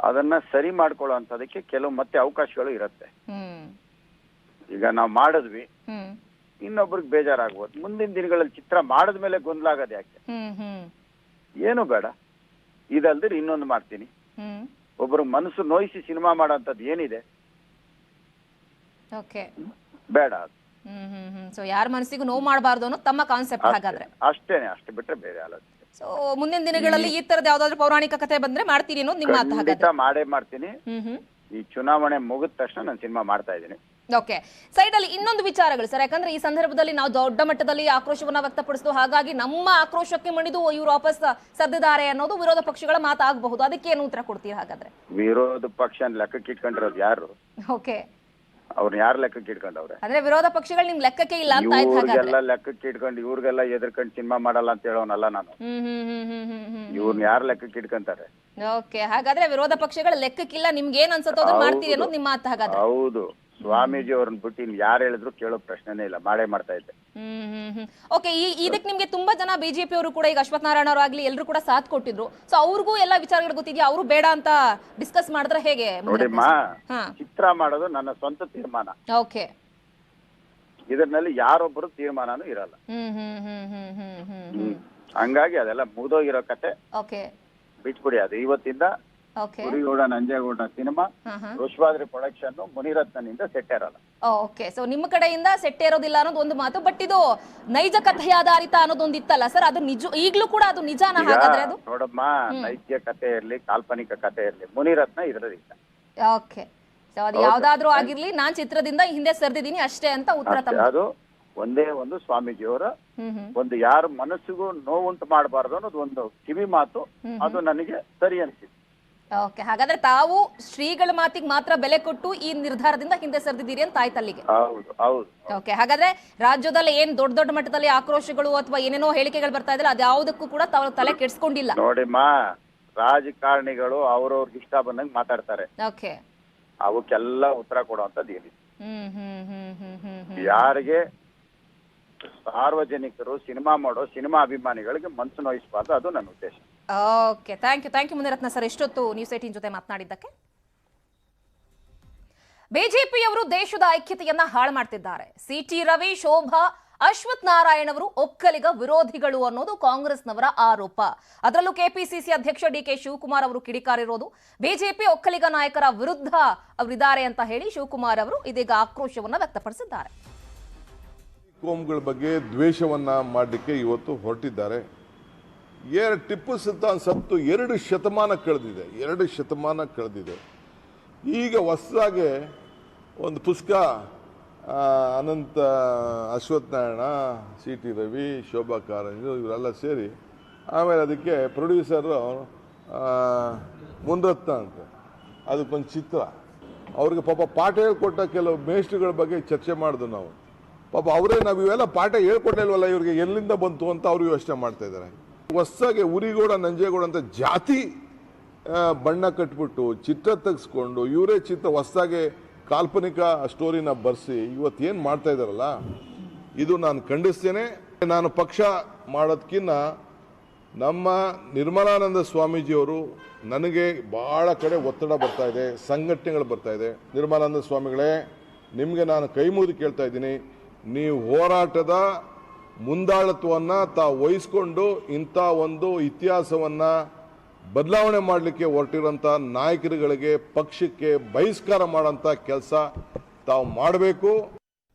ಅದನ್ನ ಸರಿ ಮಾಡ್ಕೊಳ್ಳುವಂತದಕ್ಕೆ ಕೆಲವು ಮತ್ತೆ ಅವಕಾಶಗಳು ಇರುತ್ತೆ. ಈಗ ನಾವು ಮಾಡಿದ್ವಿ, ಇನ್ನೊಬ್ರಿಗೆ ಬೇಜಾರಾಗ್ಬೋದು. ಮುಂದಿನ ದಿನಗಳಲ್ಲಿ ಚಿತ್ರ ಮಾಡಿದ್ಮೇಲೆ ಗೊಂದಲ ಆಗೋದು ಯಾಕೆ? ಏನು ಬೇಡ. ಇದಲ್ದ್ರೆ ಇನ್ನೊಂದು ಮಾಡ್ತೀನಿ. ಒಬ್ರು ಮನಸ್ಸು ನೋಯಿಸಿ ಸಿನಿಮಾ ಮಾಡೋಂಥದ್ದು ಏನಿದೆ? ಬೇಡ. ಸೊ ಯಾರ ಮನಸ್ಸಿಗೂ ನೋವು ಮಾಡಬಾರ್ದು ಅನ್ನೋ ತಮ್ಮ ಕಾನ್ಸೆಪ್ಟ್ ಹಾಗಾದ್ರೆ? ಅಷ್ಟೇನೆ, ಅಷ್ಟು ಬಿಟ್ರೆ ಬೇರೆ ಅಲ್ಲ. ಸೊ ಮುಂದಿನ ದಿನಗಳಲ್ಲಿ ಈ ತರದ ಯಾವ್ದಾದ್ರು ಪೌರಾಣಿಕ ಕಥೆ ಬಂದ್ರೆ ಮಾಡ್ತೀರಿ ಅನ್ನೋದು ನಿಮ್ಮ ಮಾತು ಹಾಗಾದ್ರೆ? ಮಾಡೇ ಮಾಡ್ತೀನಿ. ಈ ಚುನಾವಣೆ ಮುಗಿದ ತಕ್ಷಣ ನಾನು ಸಿನಿಮಾ ಮಾಡ್ತಾ ಇದ್ದೀನಿ. ಓಕೆ, ಸೈಡ್ ಅಲ್ಲಿ ಇನ್ನೊಂದು ವಿಚಾರಗಳು ಸರ್, ಯಾಕಂದ್ರೆ ಈ ಸಂದರ್ಭದಲ್ಲಿ ನಾವು ದೊಡ್ಡ ಮಟ್ಟದಲ್ಲಿ ಆಕ್ರೋಶವನ್ನ ವ್ಯಕ್ತಪಡಿಸಿದ್ದು, ಹಾಗಾಗಿ ನಮ್ಮ ಆಕ್ರೋಶಕ್ಕೆ ಮಣಿದು ಇವರು ವಾಪಸ್ ಸದ್ದಿದ್ದಾರೆ ಅನ್ನೋದು ವಿರೋಧ ಪಕ್ಷಗಳ ಮಾತಾಗಬಹುದು. ಅದಕ್ಕೆ ಏನು ಉತ್ತರ ಕೊಡ್ತೀರಿ ಹಾಗಾದ್ರೆ? ವಿರೋಧ ಪಕ್ಷ ಲೆಕ್ಕಕ್ಕೆ ಇಟ್ಕೊಂಡಿರೋದು ಯಾರು? ಓಕೆ, ಅವ್ರನ್ನ ಯಾರು ಲೆಕ್ಕಕ್ಕೆ ಇಟ್ಕೊಂಡವ್ರೆ? ಅಂದ್ರೆ ವಿರೋಧ ಪಕ್ಷಗಳು ನಿಮ್ ಲೆಕ್ಕಕ್ಕೆ ಇಲ್ಲ ಅಂತ ಆಯ್ತು ಹಾಗಾದ್ರೆ? ಇವ್ರಿಗೆಲ್ಲ ಲೆಕ್ಕಕ್ಕೆ ಇಟ್ಕೊಂಡು ಇವ್ರಿಗೆಲ್ಲ ಎದ್ರಕೊಂಡು ಸಿನಿಮಾ ಮಾಡಲ್ಲ ಅಂತ ಹೇಳೋನಲ್ಲ ನಾನು. ಇವ್ರನ್ನ ಯಾರು ಲೆಕ್ಕಕ್ಕೆ ಇಟ್ಕೊಂತಾರೆ? ಓಕೆ, ಹಾಗಾದ್ರೆ ವಿರೋಧ ಪಕ್ಷಗಳ ಲೆಕ್ಕಕ್ಕಿಲ್ಲ, ನಿಮ್ಗೆ ಏನ್ ಅನ್ಸುತ್ತೋ ಅದನ್ನ ಮಾಡ್ತೀರಿ ಅನ್ನೋದು ನಿಮ್ಮ ಮಾತು ಹಾಗಾದ್ರೆ? ಹೌದು, ಸ್ವಾಮೀಜಿ ಅವ್ರನ್ನ ಬಿಟ್ಟು ಇನ್ ಯಾರು ಹೇಳಿದ್ರು ಕೇಳೋ ಪ್ರಶ್ನೆನೇ ಇಲ್ಲ. ಮಾಡೇ ಮಾಡ್ತಾ ಇದ್ದೆ. ಓಕೆ, ಇದಕ್ಕೆ ನಿಮ್ಗೆ ತುಂಬಾ ಜನ ಬಿಜೆಪಿ ಅವರು ಕೂಡ, ಈಗ ಅಶ್ವಥ್ ನಾರಾಯಣ ಅವರಾಗ್ಲಿ ಎಲ್ಲರೂ ಕೂಡ ಸಾಥ್ ಕೊಟ್ಟಿದ್ರು. ಸೊ ಅವ್ರಿಗೂ ಎಲ್ಲ ವಿಚಾರಗಳು ಗೊತ್ತಿದ್ಯಾ? ಅವರು ಬೇಡ ಅಂತ ಡಿಸ್ಕಸ್ ಮಾಡಿದ್ರೆ ಹೇಗೆ? ನೋಡಿಮ್ಮ, ಚಿತ್ರ ಮಾಡೋದು ನನ್ನ ಸ್ವಂತ ತೀರ್ಮಾನ. ಓಕೆ, ಇದರಲ್ಲಿ ಯಾರೊಬ್ಬರು ತೀರ್ಮಾನನೂ ಇರಲ್ಲ. ಹಂಗಾಗಿ ಅದೆಲ್ಲ ಮುಗಿದೋಗಿರೋ ಕತೆ. ಓಕೆ, ಬಿಟ್ಬಿಡಿ. ಅದು ಇವತ್ತಿಂದ ಉರಿಗೌಡ ನಂಜೇಗೌಡ ಸಿನಿಮಾ ಋಷಭಾದ್ರಿ ಪ್ರೊಡಕ್ಷನ್ ಮುನಿರತ್ನನಿಂದ ಸೆಟ್ ಇರಲ್ಲ. ಓಕೆ, ಸೊ ನಿಮ್ಮ ಕಡೆಯಿಂದ ಸೆಟ್ ಇರೋದಿಲ್ಲ ಅನ್ನೋದು ಒಂದು ಮಾತು. ಬಟ್ ಇದು ನೈಜ ಕಥೆಯಾಧಾರಿತ ಅನ್ನೋದೊಂದು ಇತ್ತಲ್ಲ ಸರ್, ಅದು ನಿಜ ಈಗಲೂ ಕೂಡ ಅದು ನಿಜಾನ ಹಾಗಾದ್ರೆ? ಅದು ನೋಡಮ್ಮ, ನೈಜ ಕಥೆ ಇರ್ಲಿ ಕಾಲ್ಪನಿಕ ಕಥೆ ಇರ್ಲಿ, ಮುನಿರತ್ನ ಇರೋದಿಲ್ಲ. ಓಕೆ, ಸೊ ಅದು ಯಾವ್ದಾದ್ರೂ ಆಗಿರ್ಲಿ, ನಾನ್ ಚಿತ್ರದಿಂದ ಹಿಂದೆ ಸರ್ದಿದ್ದೀನಿ ಅಷ್ಟೇ ಅಂತ ಉತ್ತರ ತಮ್ಮ. ಅದು ಒಂದೇ ಒಂದು ಸ್ವಾಮೀಜಿಯವರ ಒಂದು ಯಾರ ಮನಸ್ಸಿಗೂ ನೋವುಂಟು ಮಾಡಬಾರ್ದು ಅನ್ನೋದು ಒಂದು ಕಿವಿ ಮಾತು, ಅದು ನನಗೆ ಸರಿ ಅನಿಸಿದೆ. ಓಕೆ, ಹಾಗಾದ್ರೆ ತಾವು ಶ್ರೀಗಳ ಮಾತಿಗೆ ಮಾತ್ರ ಬೆಲೆ ಕೊಟ್ಟು ಈ ನಿರ್ಧಾರದಿಂದ ಹಿಂದೆ ಸರಿದಿದ್ದೀರಿ ಅಂತ ಆಯ್ತು ಅಲ್ಲಿಗೆ? ಹೌದು ಹೌದು. ಓಕೆ, ಹಾಗಾದ್ರೆ ರಾಜ್ಯದಲ್ಲಿ ಏನ್ ದೊಡ್ಡ ದೊಡ್ಡ ಮಟ್ಟದಲ್ಲಿ ಆಕ್ರೋಶಗಳು ಅಥವಾ ಏನೇನೋ ಹೇಳಿಕೆಗಳು ಬರ್ತಾ ಇದ್ರೆ ಅದ್ಯಾವುದಕ್ಕೂ ಕೂಡ ತಾವು ತಲೆ ಕೆಡಿಸ್ಕೊಂಡಿಲ್ಲ? ನೋಡಿಮ್ಮ, ರಾಜಕಾರಣಿಗಳು ಅವ್ರವ್ರಿಗೆ ಇಷ್ಟ ಬಂದಂಗೆ ಮಾತಾಡ್ತಾರೆ. ಓಕೆ, ಅವಕ್ಕೆಲ್ಲ ಉತ್ತರ ಕೊಡುವಂತದ್ದು ಏನಿದೆ. ಯಾರಿಗೆ ಸಾರ್ವಜನಿಕರು ಸಿನಿಮಾ ಮಾಡೋ ಸಿನಿಮಾ ಅಭಿಮಾನಿಗಳಿಗೆ ಮನಸ್ಸು ನೋಯಿಸಬಾರ್ದು, ಅದು ನನ್ನ ಉದ್ದೇಶ. Okay, thank you Munirathna sir, ಎಷ್ಟೊತ್ತು ನ್ಯೂಸ್ 18 ಜೊತೆ ಮಾತನಾಡಿದ್ದಕ್ಕೆ. ಬಿಜೆಪಿಯವರು ದೇಶದ ಐಕ್ಯತೆಯನ್ನ ಹಾಳು ಮಾಡ್ತಿದ್ದಾರೆ. ಸಿಟಿ ರವಿ, ಶೋಭಾ, ಅಶ್ವಥ್ ನಾರಾಯಣ್ ಅವರು ಒಕ್ಕಲಿಗ ವಿರೋಧಿಗಳು ಅನ್ನೋದು ಕಾಂಗ್ರೆಸ್ನವರ ಆರೋಪ. ಅದರಲ್ಲೂ ಕೆಪಿಸಿಸಿ ಅಧ್ಯಕ್ಷ ಡಿಕೆ ಶಿವಕುಮಾರ್ ಅವರು ಕಿಡಿಕಾರಿರೋದು ಬಿಜೆಪಿ ಒಕ್ಕಲಿಗ ನಾಯಕರ ವಿರುದ್ಧ ಅವರಿದ್ದಾರೆ ಅಂತ ಹೇಳಿ ಶಿವಕುಮಾರ್ ಅವರು ಇದೀಗ ಆಕ್ರೋಶವನ್ನ ವ್ಯಕ್ತಪಡಿಸಿದ್ದಾರೆ. ಕೋಮ್ಗಳ ಬಗ್ಗೆ ದ್ವೇಷವನ್ನ ಮಾಡಲಿಕ್ಕೆ ಇವತ್ತು ಹೊರಟಿದ್ದಾರೆ. ಟಿಪ್ಪು ಸುಲ್ತಾನ್ ಸತ್ತು 2 ಶತಮಾನ ಕಳೆದಿದೆ. ಈಗ ಹೊಸದಾಗಿ ಒಂದು ಪುಸ್ತಕ ಅನಂತ ಅಶ್ವಥ್ ನಾರಾಯಣ, ಸಿಟಿ ರವಿ, ಶೋಭಾ ಕಾರಂಜು ಇವರೆಲ್ಲ ಸೇರಿ ಆಮೇಲೆ ಅದಕ್ಕೆ ಪ್ರೊಡ್ಯೂಸರು ಮುನಿರತ್ನ ಅಂತ, ಅದಕ್ಕೊಂದು ಚಿತ್ರ. ಅವ್ರಿಗೆ ಪಾಪ ಪಾಠ ಹೇಳ್ಕೊಟ್ಟ ಕೆಲವು ಮೇಷ್ಟ್ರುಗಳ ಬಗ್ಗೆ ಚರ್ಚೆ ಮಾಡಿದ್ವು ನಾವು. ಪಾಪ ಅವರೇ ನಾವು ಇವೆಲ್ಲ ಪಾಠ ಹೇಳ್ಕೊಟ್ಟಿಲ್ವಲ್ಲ ಇವ್ರಿಗೆ ಎಲ್ಲಿಂದ ಬಂತು ಅಂತ ಅವರು ಯೋಚನೆ ಮಾಡ್ತಾ ಇದ್ದಾರೆ. ಹೊಸದಾಗಿ ಉರಿಗೌಡ ನಂಜೇಗೌಡ ಅಂತ ಜಾತಿ ಬಣ್ಣ ಕಟ್ಬಿಟ್ಟು ಚಿತ್ರ ತೆಗೆಸ್ಕೊಂಡು ಇವರೇ ಚಿತ್ರ ಹೊಸದಾಗಿ ಕಾಲ್ಪನಿಕ ಸ್ಟೋರಿನ ಬರ್ಸಿ ಇವತ್ತೇನು ಮಾಡ್ತಾ ಇದ್ದಾರಲ್ಲ, ಇದು ನಾನು ಖಂಡಿಸ್ತೇನೆ. ನಾನು ಪಕ್ಷ ಮಾಡೋದಕ್ಕಿಂತ ನಮ್ಮ ನಿರ್ಮಲಾನಂದ ಸ್ವಾಮೀಜಿಯವರು ನನಗೆ ಬಹಳ ಕಡೆ ಒತ್ತಡ ಬರ್ತಾ ಇದೆ, ಸಂಘಟನೆಗಳು ಬರ್ತಾ ಇದೆ. ನಿರ್ಮಲಾನಂದ ಸ್ವಾಮಿಗಳೇ, ನಿಮಗೆ ನಾನು ಕೈ ಮುಗಿದು ಕೇಳ್ತಾ ಇದ್ದೀನಿ, ನೀವು ಹೋರಾಟದ ಮುಂದಾಳತ್ವವನ್ನು ತಾವು ವಹಿಸ್ಕೊಂಡು ಇಂಥ ಒಂದು ಇತಿಹಾಸವನ್ನ ಬದಲಾವಣೆ ಮಾಡಲಿಕ್ಕೆ ಹೊರಟಿರೋಂಥ ನಾಯಕರುಗಳಿಗೆ, ಪಕ್ಷಕ್ಕೆ ಬಹಿಷ್ಕಾರ ಮಾಡೋಂಥ ಕೆಲಸ ತಾವು ಮಾಡಬೇಕು.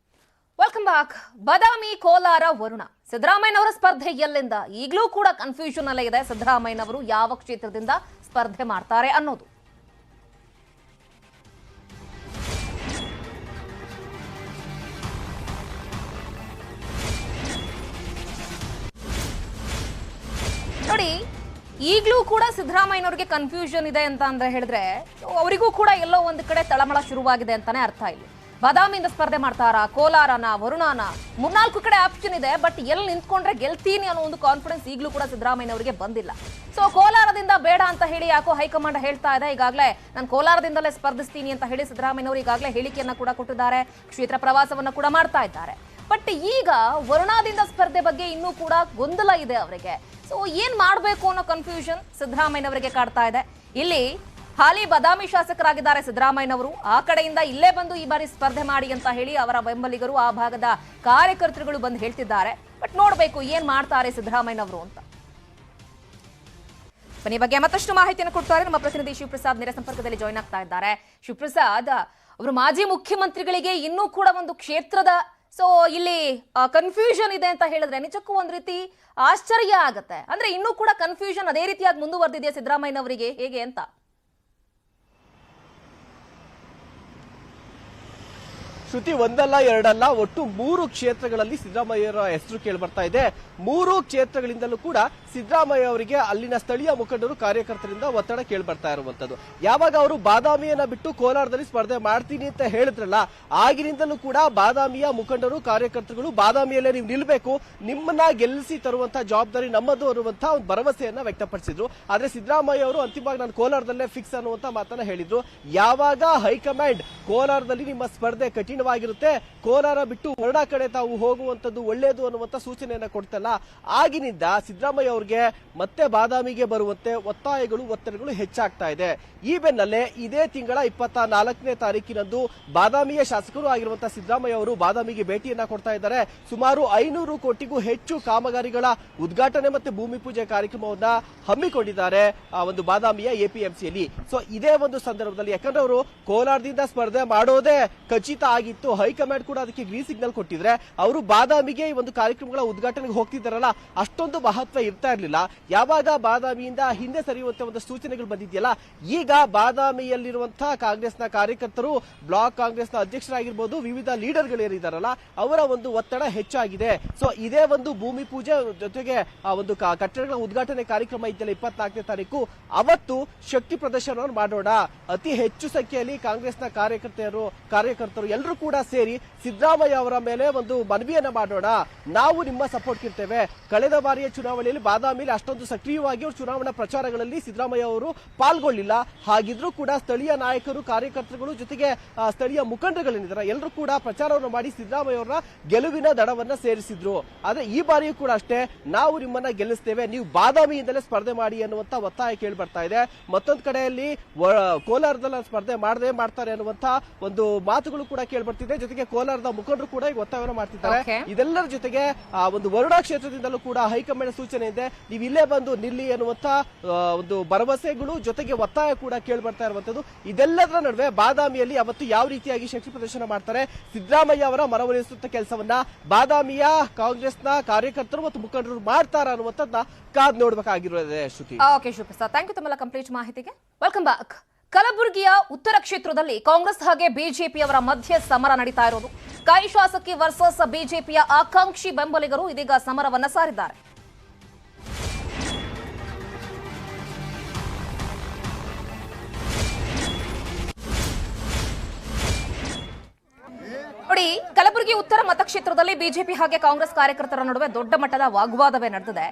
Welcome back. ಬಾದಾಮಿ, ಕೋಲಾರ, ವರುಣ, ಸಿದ್ದರಾಮಯ್ಯನವರ ಸ್ಪರ್ಧೆ ಎಲ್ಲಿಂದ ಈಗಲೂ ಕೂಡ ಕನ್ಫ್ಯೂಷನ್ ಅಲ್ಲೇ ಇದೆ. ಸಿದ್ದರಾಮಯ್ಯನವರು ಯಾವ ಕ್ಷೇತ್ರದಿಂದ ಸ್ಪರ್ಧೆ ಮಾಡ್ತಾರೆ ಅನ್ನೋದು. ನೋಡಿ, ಈಗಲೂ ಕೂಡ ಸಿದ್ದರಾಮಯ್ಯನವರಿಗೆ ಕನ್ಫ್ಯೂಷನ್ ಇದೆ ಅಂತ ಅಂದ್ರೆ ಹೇಳಿದ್ರೆ ಅವರಿಗೂ ಕೂಡ ಎಲ್ಲೋ ಒಂದು ಕಡೆ ತಳಮಳ ಶುರುವಾಗಿದೆ ಅಂತಾನೆ ಅರ್ಥ. ಇಲ್ಲಿ ಬಾದಾಮಿಯಿಂದ ಸ್ಪರ್ಧೆ ಮಾಡ್ತಾರಾ, ಕೋಲಾರನ, ವರುಣಾನ, 3-4 ಕಡೆ ಆಪ್ಷನ್ ಇದೆ. ಬಟ್ ಎಲ್ಲಿ ನಿಂತ್ಕೊಂಡ್ರೆ ಗೆಲ್ತೀನಿ ಅನ್ನೋ ಒಂದು ಕಾನ್ಫಿಡೆನ್ಸ್ ಈಗಲೂ ಕೂಡ ಸಿದ್ದರಾಮಯ್ಯನವರಿಗೆ ಬಂದಿಲ್ಲ. ಸೊ ಕೋಲಾರದಿಂದ ಬೇಡ ಅಂತ ಹೇಳಿ ಯಾಕೋ ಹೈಕಮಾಂಡ್ ಹೇಳ್ತಾ ಇದೆ. ಈಗಾಗಲೇ ನಾನು ಕೋಲಾರದಿಂದಲೇ ಸ್ಪರ್ಧಿಸ್ತೀನಿ ಅಂತ ಹೇಳಿ ಸಿದ್ದರಾಮಯ್ಯನವರು ಈಗಾಗಲೇ ಹೇಳಿಕೆಯನ್ನ ಕೂಡ ಕೊಟ್ಟಿದ್ದಾರೆ. ಕ್ಷೇತ್ರ ಪ್ರವಾಸವನ್ನ ಕೂಡ ಮಾಡ್ತಾ ಇದ್ದಾರೆ. ಬಟ್ ಈಗ ವರುಣಾದಿಂದ ಸ್ಪರ್ಧೆ ಬಗ್ಗೆ ಇನ್ನೂ ಕೂಡ ಗೊಂದಲ ಇದೆ ಅವರಿಗೆ. ಸೊ ಏನ್ ಮಾಡಬೇಕು ಅನ್ನೋ ಕನ್ಫ್ಯೂಷನ್ ಸಿದ್ದರಾಮಯ್ಯನವರಿಗೆ ಕಾಡ್ತಾ ಇದೆ. ಇಲ್ಲಿ ಹಾಲಿ ಬಾದಾಮಿ ಶಾಸಕರಾಗಿದ್ದಾರೆ ಸಿದ್ದರಾಮಯ್ಯನವರು. ಆ ಕಡೆಯಿಂದ ಇಲ್ಲೇ ಬಂದು ಈ ಬಾರಿ ಸ್ಪರ್ಧೆ ಮಾಡಿ ಅಂತ ಹೇಳಿ ಅವರ ಬೆಂಬಲಿಗರು, ಆ ಭಾಗದ ಕಾರ್ಯಕರ್ತರುಗಳು ಬಂದು ಹೇಳ್ತಿದ್ದಾರೆ. ಬಟ್ ನೋಡ್ಬೇಕು ಏನ್ ಮಾಡ್ತಾರೆ ಸಿದ್ದರಾಮಯ್ಯನವರು ಅಂತ. ಈ ಬಗ್ಗೆ ಮತ್ತಷ್ಟು ಮಾಹಿತಿಯನ್ನು ಕೊಡ್ತಾರೆ ನಮ್ಮ ಪ್ರತಿನಿಧಿ ಶಿವಪ್ರಸಾದ್ ನೇರ ಸಂಪರ್ಕದಲ್ಲಿ ಜಾಯ್ನ್ ಆಗ್ತಾ ಇದ್ದಾರೆ. ಶಿವಪ್ರಸಾದ್, ಅವರು ಮಾಜಿ ಮುಖ್ಯಮಂತ್ರಿಗಳಿಗೆ ಇನ್ನೂ ಕೂಡ ಒಂದು ಕ್ಷೇತ್ರದ ಇಲ್ಲಿ ಕನ್ಫ್ಯೂಷನ್ ಇದೆ ಅಂತ ಹೇಳಿದ್ರೆ ನಿಜಕ್ಕೂ ಒಂದ್ ರೀತಿ ಆಶ್ಚರ್ಯ ಆಗತ್ತೆ. ಅಂದ್ರೆ ಇನ್ನೂ ಕೂಡ ಕನ್ಫ್ಯೂಷನ್ ಅದೇ ರೀತಿಯಾಗಿ ಮುಂದುವರೆದಿದೆಯಾ ಸಿದ್ದರಾಮಯ್ಯನವರಿಗೆ, ಹೇಗೆ ಅಂತ? ಶ್ರುತಿ, ಒಂದಲ್ಲ ಎರಡಲ್ಲ, ಒಟ್ಟು 3 ಕ್ಷೇತ್ರಗಳಲ್ಲಿ ಸಿದ್ದರಾಮಯ್ಯರ ಹೆಸರು ಕೇಳಿ ಬರ್ತಾ ಇದೆ. 3 ಕ್ಷೇತ್ರಗಳಿಂದಲೂ ಕೂಡ ಸಿದ್ದರಾಮಯ್ಯ ಅವರಿಗೆ ಅಲ್ಲಿನ ಸ್ಥಳೀಯ ಮುಖಂಡರು, ಕಾರ್ಯಕರ್ತರಿಂದ ಒತ್ತಡ ಕೇಳಿ ಬರ್ತಾ ಇರುವಂತದ್ದು. ಯಾವಾಗ ಅವರು ಬಾದಾಮಿಯನ್ನ ಬಿಟ್ಟು ಕೋಲಾರದಲ್ಲಿ ಸ್ಪರ್ಧೆ ಮಾಡ್ತೀನಿ ಅಂತ ಹೇಳಿದ್ರಲ್ಲ, ಆಗಿನಿಂದಲೂ ಕೂಡ ಬಾದಾಮಿಯ ಮುಖಂಡರು, ಕಾರ್ಯಕರ್ತರುಗಳು ಬಾದಾಮಿಯಲ್ಲೇ ನೀವು ನಿಲ್ಬೇಕು, ನಿಮ್ಮನ್ನ ಗೆಲ್ಲಿಸಿ ತರುವಂತಹ ಜವಾಬ್ದಾರಿ ನಮ್ಮದು ಅನ್ನುವಂತಹ ಒಂದು ಭರವಸೆಯನ್ನ ವ್ಯಕ್ತಪಡಿಸಿದ್ರು. ಆದ್ರೆ ಸಿದ್ದರಾಮಯ್ಯ ಅವರು ಅಂತಿಮವಾಗಿ ನಾನು ಕೋಲಾರದಲ್ಲೇ ಫಿಕ್ಸ್ ಅನ್ನುವಂತ ಮಾತನ್ನ ಹೇಳಿದ್ರು. ಯಾವಾಗ ಹೈಕಮಾಂಡ್ ಕೋಲಾರದಲ್ಲಿ ನಿಮ್ಮ ಸ್ಪರ್ಧೆ ಕಠಿಣವಾಗಿರುತ್ತೆ, ಕೋಲಾರ ಬಿಟ್ಟು ವರುಣಾ ಕಡೆ ತಾವು ಹೋಗುವಂತದ್ದು ಒಳ್ಳೆಯದು ಅನ್ನುವಂತ ಸೂಚನೆಯನ್ನ ಕೊಡ್ತಲ್ಲ, ಆಗಿನಿಂದ ಸಿದ್ದರಾಮಯ್ಯ ಅವರಿಗೆ ಮತ್ತೆ ಬಾದಾಮಿಗೆ ಬರುವಂತೆ ಒತ್ತಡಗಳು ಹೆಚ್ಚಾಗ್ತಾ ಇದೆ. ಈ ಬೆನ್ನಲ್ಲೇ ಇದೇ ತಿಂಗಳ 24ನೇ ತಾರೀಕಿನಂದು ಬಾದಾಮಿಯ ಶಾಸಕರು ಆಗಿರುವಂತಹ ಸಿದ್ದರಾಮಯ್ಯ ಅವರು ಬಾದಾಮಿಗೆ ಭೇಟಿಯನ್ನ ಕೊಡ್ತಾ ಇದ್ದಾರೆ. ಸುಮಾರು 500 ಕೋಟಿಗೂ ಹೆಚ್ಚು ಕಾಮಗಾರಿಗಳ ಉದ್ಘಾಟನೆ ಮತ್ತೆ ಭೂಮಿ ಪೂಜೆ ಕಾರ್ಯಕ್ರಮವನ್ನ ಹಮ್ಮಿಕೊಂಡಿದ್ದಾರೆ ಆ ಒಂದು ಬಾದಾಮಿಯ ಎಪಿಎಂಸಿಯಲ್ಲಿ. ಸೊ ಇದೇ ಒಂದು ಸಂದರ್ಭದಲ್ಲಿ, ಯಾಕಂದ್ರೆ ಅವರು ಕೋಲಾರದಿಂದ ಸ್ಪರ್ಧೆ ಮಾಡೋದೇ ಖಚಿತ ಆಗಿದೆ ಆಗಿತ್ತು. ಹೈಕಮಾಂಡ್ ಕೂಡ ಅದಕ್ಕೆ ಗ್ರೀನ್ ಸಿಗ್ನಲ್ ಕೊಟ್ಟಿದ್ರೆ ಅವರು ಬಾದಾಮಿಗೆ ಈ ಒಂದು ಕಾರ್ಯಕ್ರಮಗಳ ಉದ್ಘಾಟನೆಗೆ ಹೋಗ್ತಿದ್ದಾರಲ್ಲ, ಅಷ್ಟೊಂದು ಮಹತ್ವ ಇರ್ತಾ ಇರಲಿಲ್ಲ. ಯಾವಾಗ ಬಾದಾಮಿಯಿಂದ ಹಿಂದೆ ಸರಿಯುವಂತ ಒಂದು ಸೂಚನೆಗಳು ಬಂದಿದೆಯಲ್ಲ, ಈಗ ಬಾದಾಮಿಯಲ್ಲಿರುವಂತಹ ಕಾಂಗ್ರೆಸ್ನ ಕಾರ್ಯಕರ್ತರು, ಬ್ಲಾಕ್ ಕಾಂಗ್ರೆಸ್ನ ಅಧ್ಯಕ್ಷರಾಗಿರ್ಬೋದು, ವಿವಿಧ ಲೀಡರ್ಗಳು ಏನಿದಾರಲ್ಲ, ಅವರ ಒಂದು ಒತ್ತಡ ಹೆಚ್ಚಾಗಿದೆ. ಸೊ ಇದೇ ಒಂದು ಭೂಮಿ ಪೂಜೆ ಜೊತೆಗೆ ಆ ಒಂದು ಕಟ್ಟಡಗಳ ಉದ್ಘಾಟನೆ ಕಾರ್ಯಕ್ರಮ ಇದೆಯಲ್ಲ 24ನೇ ತಾರೀಕು, ಅವತ್ತು ಶಕ್ತಿ ಪ್ರದರ್ಶನವನ್ನು ಮಾಡೋಣ. ಅತಿ ಹೆಚ್ಚು ಸಂಖ್ಯೆಯಲ್ಲಿ ಕಾಂಗ್ರೆಸ್ನ ಕಾರ್ಯಕರ್ತರು ಎಲ್ಲರೂ ಕೂಡ ಸೇರಿ ಸಿದ್ದರಾಮಯ್ಯ ಅವರ ಮೇಲೆ ಒಂದು ಮನವಿಯನ್ನ ಮಾಡೋಣ. ನಾವು ನಿಮ್ಮ ಸಪೋರ್ಟ್ ಇರ್ತೇವೆ. ಕಳೆದ ಬಾರಿಯ ಚುನಾವಣೆಯಲ್ಲಿ ಬಾದಾಮಿಯಲ್ಲಿ ಅಷ್ಟೊಂದು ಸಕ್ರಿಯವಾಗಿ ಅವರು ಚುನಾವಣಾ ಪ್ರಚಾರಗಳಲ್ಲಿ ಸಿದ್ದರಾಮಯ್ಯ ಅವರು ಪಾಲ್ಗೊಳ್ಳಿಲ್ಲ. ಹಾಗಿದ್ರೂ ಕೂಡ ಸ್ಥಳೀಯ ನಾಯಕರು, ಕಾರ್ಯಕರ್ತರುಗಳು ಜೊತೆಗೆ ಸ್ಥಳೀಯ ಮುಖಂಡರುಗಳೇನಿದ್ದಾರೆ ಎಲ್ಲರೂ ಕೂಡ ಪ್ರಚಾರವನ್ನು ಮಾಡಿ ಸಿದ್ದರಾಮಯ್ಯ ಅವರ ಗೆಲುವಿನ ದಡವನ್ನ ಸೇರಿಸಿದ್ರು. ಆದ್ರೆ ಈ ಬಾರಿಯೂ ಕೂಡ ಅಷ್ಟೇ, ನಾವು ನಿಮ್ಮನ್ನ ಗೆಲ್ಲಿಸ್ತೇವೆ, ನೀವು ಬಾದಾಮಿಯಿಂದಲೇ ಸ್ಪರ್ಧೆ ಮಾಡಿ ಅನ್ನುವಂತ ಒತ್ತಾಯ ಕೇಳಿ ಬರ್ತಾ ಇದೆ. ಮತ್ತೊಂದು ಕಡೆಯಲ್ಲಿ ಕೋಲಾರದಲ್ಲಿ ಸ್ಪರ್ಧೆ ಮಾಡ್ತಾರೆ ಅನ್ನುವಂತ ಒಂದು ಮಾತುಗಳು ಕೂಡ ಕೇಳಿ ಬರ್ತಿದೆ. ಜೊತೆಗೆ ಕೋಲಾರದ ಮುಖಂಡರು ಕೂಡ ಈಗ ಒತ್ತಾಯವನ್ನು ಮಾಡ್ತಿದ್ದಾರೆ. ಇದೆಲ್ಲರ ಜೊತೆಗೆ ಒಂದು ವರುಣಾ ಕ್ಷೇತ್ರದಿಂದಲೂ ಕೂಡ ಹೈಕಮಾಂಡ್ ಸೂಚನೆ ಇದೆ, ನೀವು ಇಲ್ಲೇ ಬಂದು ನಿಲ್ಲಿ ಅನ್ನುವಂತ ಒಂದು ಭರವಸೆಗಳು ಜೊತೆಗೆ ಒತ್ತಾಯ ಕೂಡ ಕೇಳಿ ಬರ್ತಾ ಇರುವಂತದ್ದು. ಇದೆಲ್ಲದರ ನಡುವೆ ಬಾದಾಮಿಯಲ್ಲಿ ಅವತ್ತು ಯಾವ ರೀತಿಯಾಗಿ ಶಕ್ತಿ ಪ್ರದರ್ಶನ ಮಾಡ್ತಾರೆ, ಸಿದ್ದರಾಮಯ್ಯ ಅವರ ಮನವೊಲಿಸುತ್ತ ಕೆಲಸವನ್ನ ಬಾದಾಮಿಯ ಕಾಂಗ್ರೆಸ್ನ ಕಾರ್ಯಕರ್ತರು ಮತ್ತು ಮುಖಂಡರು ಮಾಡ್ತಾರ ಅನ್ನುವಂಥದ್ದನ್ನ ಕಾದ್ ನೋಡ್ಬೇಕಾಗಿರೋದೇ. ಶ್ರುತಿ, ಓಕೆ ಶಿವಪ್ರಸಾದ್, ಥ್ಯಾಂಕ್ ಯು ತಮ್ಮೆಲ್ಲ ಕಂಪ್ಲೀಟ್ ಮಾಹಿತಿಗೆ. Welcome back. ಕಲಬುರಗಿಯ ಉತ್ತರ ಕ್ಷೇತ್ರದಲ್ಲಿ ಕಾಂಗ್ರೆಸ್ ಹಾಗೆ ಬಿಜೆಪಿಯವರ ಮಧ್ಯೆ ಸಮರ ನಡೀತಾ ಇರೋದು. ಕೈ ಶಾಸಕಿ ವರ್ಸಸ್ ಬಿಜೆಪಿಯ ಆಕಾಂಕ್ಷಿ ಬೆಂಬಲಿಗರು ಇದೀಗ ಸಮರವನ್ನ ಸಾರಿದ್ದಾರೆ. ನೋಡಿ, ಕಲಬುರಗಿ ಉತ್ತರ ಮತಕ್ಷೇತ್ರದಲ್ಲಿ ಬಿಜೆಪಿ ಹಾಗೆ ಕಾಂಗ್ರೆಸ್ ಕಾರ್ಯಕರ್ತರ ನಡುವೆ ದೊಡ್ಡ ಮಟ್ಟದ ವಾಗ್ವಾದವೇ ನಡೆದಿದೆ.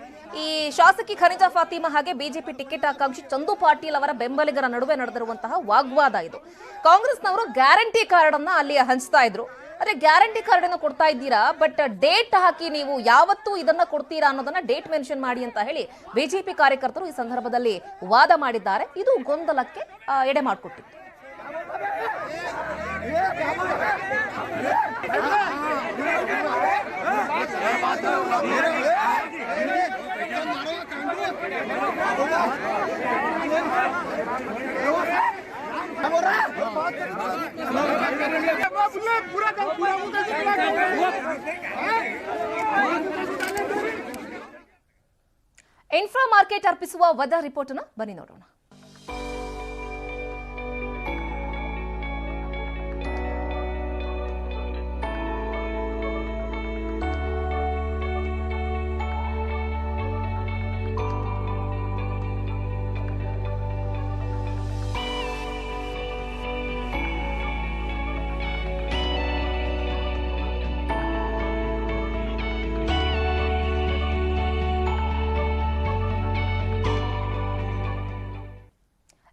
ಈ ಶಾಸಕಿ ಖನಿಜಾ ಫಾತಿಮಾ ಹಾಗೆ ಬಿಜೆಪಿ ಟಿಕೆಟ್ ಆಕಾಂಕ್ಷಿ ಚಂದು ಪಾಟೀಲ್ ಅವರ ಬೆಂಬಲಿಗರ ನಡುವೆ ನಡೆದಿರುವಂತಹ ವಾಗ್ವಾದ ಇದು. ಕಾಂಗ್ರೆಸ್ನವರು ಗ್ಯಾರಂಟಿ ಕಾರ್ಡ್ ಅನ್ನ ಅಲ್ಲಿ ಹಂಚ್ತಾ ಇದ್ರು. ಅದೇ ಗ್ಯಾರಂಟಿ ಕಾರ್ಡ್ ಅನ್ನು ಕೊಡ್ತಾ ಇದ್ದೀರಾ, ಬಟ್ ಡೇಟ್ ಹಾಕಿ ನೀವು ಯಾವತ್ತೂ ಇದನ್ನ ಕೊಡ್ತೀರಾ ಅನ್ನೋದನ್ನ ಡೇಟ್ ಮೆನ್ಷನ್ ಮಾಡಿ ಅಂತ ಹೇಳಿ ಬಿಜೆಪಿ ಕಾರ್ಯಕರ್ತರು ಈ ಸಂದರ್ಭದಲ್ಲಿ ವಾದ ಮಾಡಿದ್ದಾರೆ. ಇದು ಗೊಂದಲಕ್ಕೆ ಎಡೆ ಮಾಡಿಕೊಟ್ಟಿತ್ತು. ಇನ್ಫ್ರಾ ಮಾರ್ಕೆಟ್ ಅರ್ಪಿಸುವ ವೆದರ್ ರಿಪೋರ್ಟ್ ಅನ್ನು ಬನ್ನಿ ನೋಡೋಣ.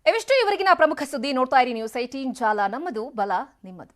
ಇವಿಷ್ಟು ಇವರಿಗಿನ ಪ್ರಮುಖ ಸುದ್ದಿ. ನೋಡ್ತಾ ಇರಿ ನ್ಯೂಸ್ 18 ಜಾಲ, ನಮ್ಮದು ಬಲ ನಿಮ್ಮದು.